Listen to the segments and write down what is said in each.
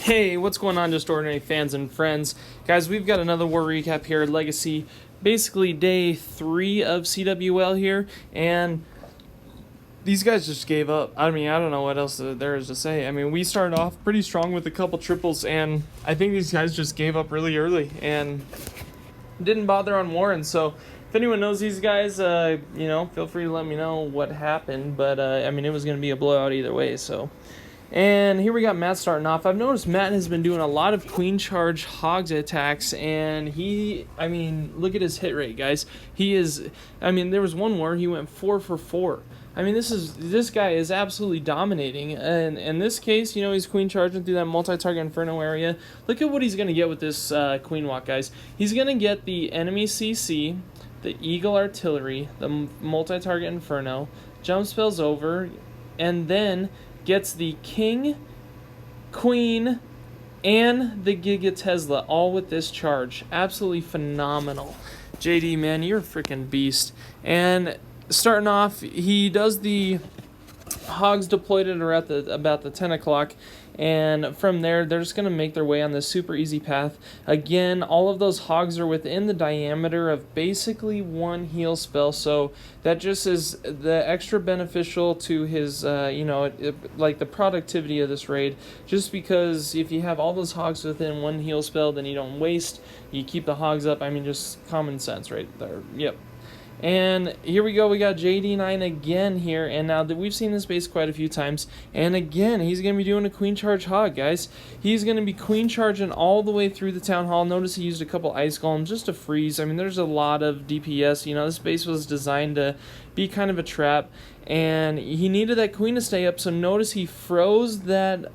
Hey, what's going on, Just Ordinary fans and friends? Guys, we've got another war recap here at Legacy. Basically, day 3 of CWL here, and these guys just gave up. I mean, I don't know what else there is to say. I mean, we started off pretty strong with a couple triples, and I think these guys just gave up really early and didn't bother on Warren. So, if anyone knows these guys, feel free to let me know what happened. But, I mean, it was going to be a blowout either way, so... And here we got Matt starting off. I've noticed Matt has been doing a lot of queen charge hogs attacks, and look at his hit rate, guys. There was one where he went 4 for 4. I mean, this guy is absolutely dominating, and in this case, he's queen charging through that multi-target Inferno area. Look at what he's going to get with this queen walk, guys. He's going to get the enemy CC, the Eagle Artillery, the multi-target Inferno, jump spells over, and then gets the King, Queen, and the Giga Tesla, all with this charge. Absolutely phenomenal. JD, man, you're a freaking beast. And starting off, he does the hogs deployed at about the 10 o'clock, and from there, they're just going to make their way on this super easy path. Again, all of those hogs are within the diameter of basically one heal spell, so that just is the extra beneficial to his, like the productivity of this raid, just because if you have all those hogs within one heal spell, then you don't waste, you keep the hogs up. I mean, just common sense right there. Yep. And here we go, we got JD9 again here, and now that we've seen this base quite a few times, and again, he's going to be doing a queen charge hog, guys. He's going to be queen charging all the way through the town hall. Notice he used a couple ice golems just to freeze. I mean, there's a lot of DPS, this base was designed to be kind of a trap, and he needed that queen to stay up, so notice he froze that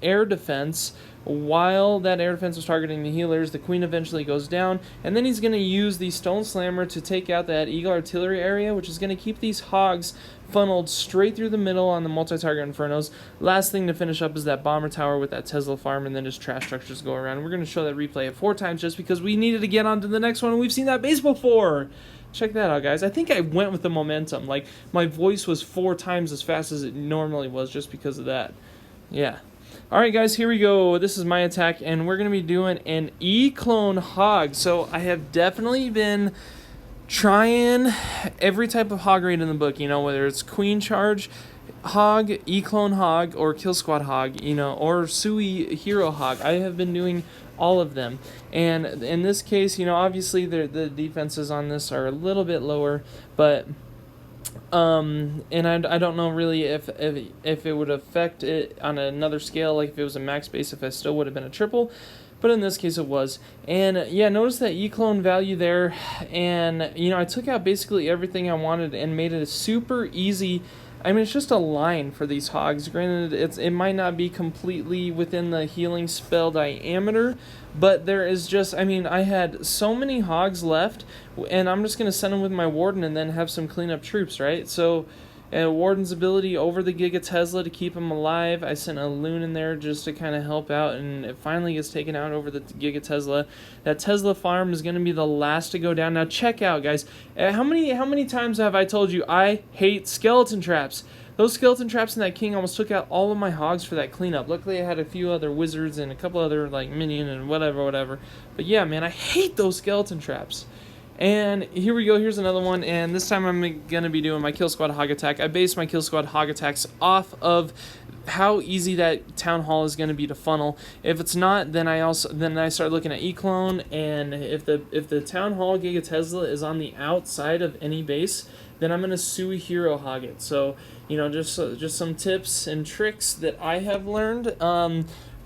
air defense. While that air defense was targeting the healers, the queen eventually goes down, and then he's going to use the Stone Slammer to take out that Eagle Artillery area, which is going to keep these hogs funneled straight through the middle on the multi-target Infernos. Last thing to finish up is that Bomber Tower with that Tesla farm, and then just trash structures go around. We're going to show that replay 4 times just because we needed to get on to the next one, and we've seen that base before. Check that out, guys. I think I went with the momentum. Like, my voice was 4 times as fast as it normally was just because of that. Yeah. Alright guys, here we go. This is my attack, and we're going to be doing an E-Clone Hog. So I have definitely been trying every type of hog raid in the book, whether it's Queen Charge Hog, E-Clone Hog, or Kill Squad Hog, or Sui Hero Hog. I have been doing all of them. And in this case, obviously the defenses on this are a little bit lower, but... and I don't know really if it would affect it on another scale, like if it was a max base, if I still would have been a triple, but in this case it was. And yeah, notice that E-Clone value there, and I took out basically everything I wanted and made it a super easy. I mean, it's just a line for these hogs. Granted, it might not be completely within the healing spell diameter, but there is just, I had so many hogs left, and I'm just going to send them with my Warden and then have some cleanup troops, right? So, Warden's ability over the Giga Tesla to keep him alive. I sent a Loon in there just to kind of help out, and it finally gets taken out over the Giga Tesla. That Tesla farm is going to be the last to go down. Now check out, guys. How many times have I told you I hate skeleton traps? Those skeleton traps in that king almost took out all of my hogs for that cleanup. Luckily, I had a few other wizards and a couple other like minion and whatever. But yeah, man, I hate those skeleton traps. And here we go, here's another one, and this time I'm going to be doing my Kill Squad Hog attack. I base my Kill Squad Hog attacks off of how easy that Town Hall is going to be to funnel. If it's not, then I start looking at E-Clone, and if the Town Hall Giga Tesla is on the outside of any base, then I'm going to Sui Hero Hog it. So, just some tips and tricks that I have learned.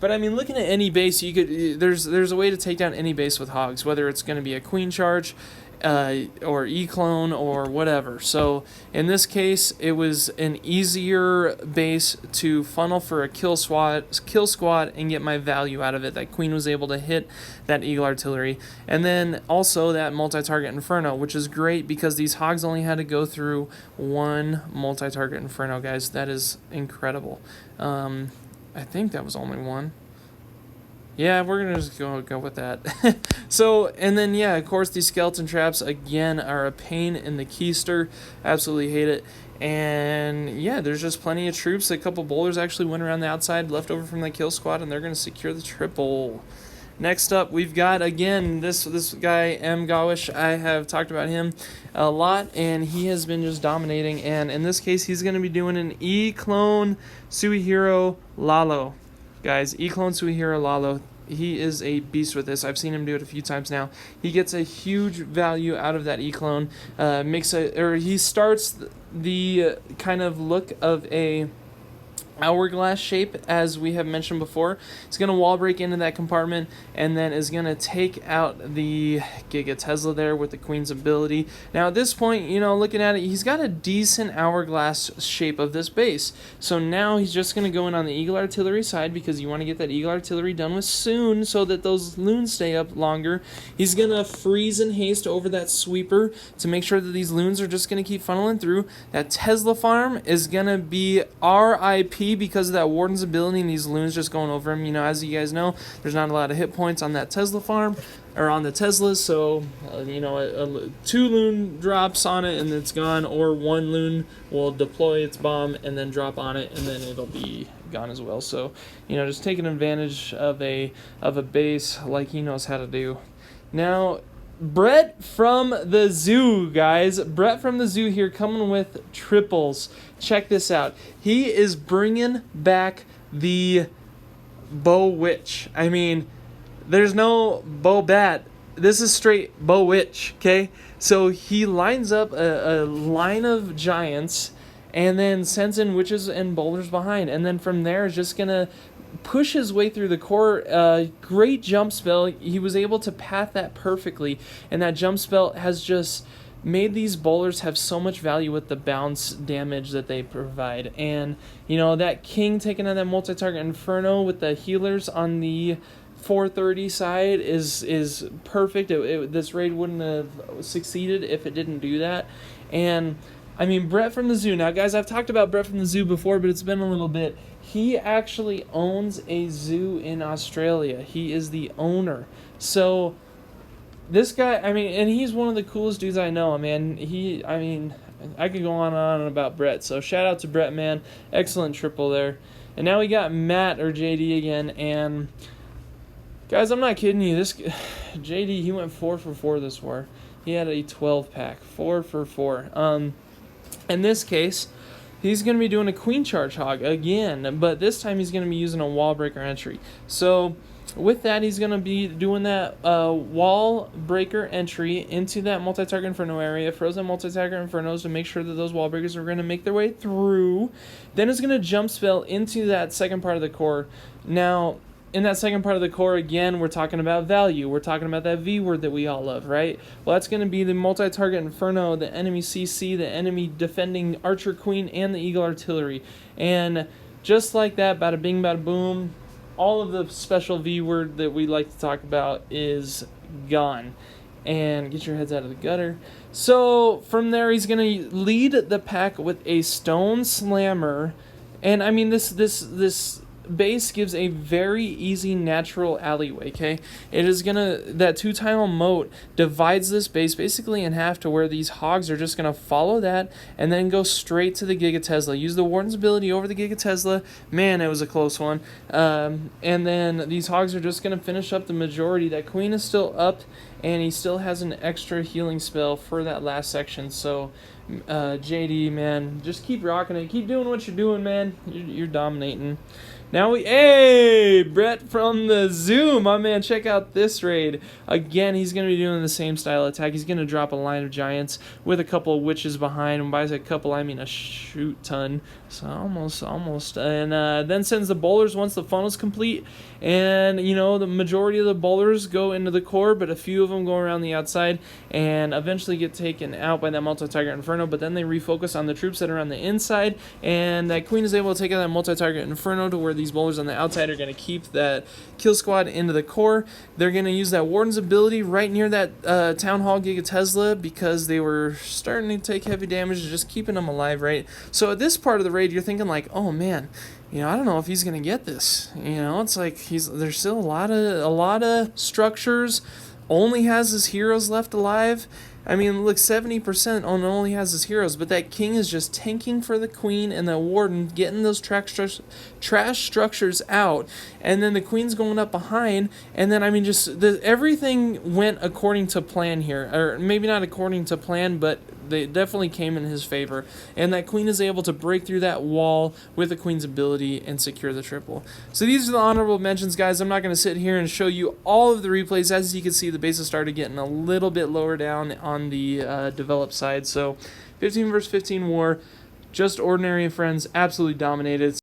But looking at any base, there's a way to take down any base with hogs, whether it's going to be a queen charge, or E-Clone, or whatever. So in this case, it was an easier base to funnel for a kill squad, and get my value out of it. That queen was able to hit that Eagle Artillery, and then also that multi-target Inferno, which is great because these hogs only had to go through one multi-target Inferno, guys. That is incredible. I think that was only one. Yeah, we're gonna just go with that. So, and then yeah, of course, these skeleton traps again are a pain in the keister. Absolutely hate it. And yeah, there's just plenty of troops. A couple bowlers actually went around the outside, left over from the kill squad, and they're gonna secure the triple. Next up, we've got again this guy M Gawish. I have talked about him a lot, and he has been just dominating. And in this case, he's gonna be doing an E-clone Suihiro Lalo. Guys, E-clone Suihiro Lalo. He is a beast with this. I've seen him do it a few times now. He gets a huge value out of that E-clone. He starts the kind of look of a hourglass shape, as we have mentioned before. It's going to wall break into that compartment and then is going to take out the Giga Tesla there with the Queen's ability. Now at this point, you know, looking at it, he's got a decent hourglass shape of this base. So now he's just going to go in on the Eagle Artillery side, because you want to get that Eagle Artillery done with soon so that those loons stay up longer. He's going to freeze and haste over that sweeper to make sure that these loons are just going to keep funneling through. That Tesla farm is going to be RIP because of that Warden's ability and these loons just going over him. You know, as you guys know, there's not a lot of hit points on that Tesla farm, or on the Teslas, so, you know, 2 loon drops on it and it's gone, or 1 loon will deploy its bomb and then drop on it and then it'll be gone as well. So, you know, just taking advantage of a base like he knows how to do. Now, Brett from the zoo, guys. Brett from the zoo here coming with triples. Check this out. He is bringing back the Bow Witch. I mean, there's no Bow Bat. This is straight Bow Witch, okay? So he lines up a line of giants and then sends in witches and boulders behind. And then from there is just going to push his way through the core. Great jump spell. He was able to path that perfectly, and that jump spell has just made these bowlers have so much value with the bounce damage that they provide. And you know, that king taking on that multi-target inferno with the healers on the 430 side is perfect. This raid wouldn't have succeeded if it didn't do that. And I mean, Brett from the zoo. Now, guys, I've talked about Brett from the zoo before, but it's been a little bit. He actually owns a zoo in Australia. He is the owner. So, this guy, I mean, and he's one of the coolest dudes I know, man. I could go on and on about Brett. So, shout out to Brett, man. Excellent triple there. And now we got Matt, or JD, again. And, guys, I'm not kidding you. This JD, he went 4 for 4 this war. He had a 12-pack. 4 for 4. In this case, he's going to be doing a Queen Charge Hog again, but this time he's going to be using a Wall Breaker entry. So with that, he's going to be doing that Wall Breaker entry into that multi-target Inferno area, frozen multi-target Infernos to make sure that those Wall Breakers are going to make their way through. Then it's going to jump spell into that second part of the core. Now, in that second part of the core, again, we're talking about value. We're talking about that V word that we all love, right? Well, that's going to be the multi-target Inferno, the enemy CC, the enemy defending Archer Queen, and the Eagle Artillery. And just like that, bada bing, bada boom, all of the special V word that we like to talk about is gone. And get your heads out of the gutter. So from there, he's going to lead the pack with a Stone Slammer. And I mean, this base gives a very easy natural alleyway, okay? It is gonna, that 2-tile moat divides this base basically in half to where these hogs are just gonna follow that and then go straight to the Giga Tesla. Use the Warden's ability over the Giga Tesla. Man, it was a close one. And then these hogs are just gonna finish up the majority. That Queen is still up, and he still has an extra healing spell for that last section. So JD, man, just keep rocking it. Keep doing what you're doing, man. You're dominating. Now hey, Brett from the zoo, my man, check out this raid. Again, he's going to be doing the same style attack. He's going to drop a line of giants with a couple of witches behind. And by a couple, I mean a shoot ton. So almost. And then sends the bowlers once the funnel's complete. And, you know, the majority of the bowlers go into the core, but a few of them go around the outside and eventually get taken out by that multi-target Inferno. But then they refocus on the troops that are on the inside. And that Queen is able to take out that multi-target Inferno to where these bowlers on the outside are going to keep that kill squad into the core. They're going to use that Warden's ability right near that Town Hall Giga Tesla because they were starting to take heavy damage, just keeping them alive, right? So at this part of the raid, you're thinking like, oh man, I don't know if he's gonna get this. It's like there's still a lot of structures. Only has his heroes left alive. I mean, look, 70% on only has his heroes, but that king is just tanking for the queen and the warden, getting those trash structures out, and then the queen's going up behind, and then I mean, everything went according to plan here, or maybe not according to plan, but they definitely came in his favor, and that queen is able to break through that wall with the queen's ability and secure the triple. So these are the honorable mentions, guys. I'm not going to sit here and show you all of the replays. As you can see, the bases started getting a little bit lower down on the developed side. So 15 versus 15 war, just Ordinary and Friends absolutely dominated.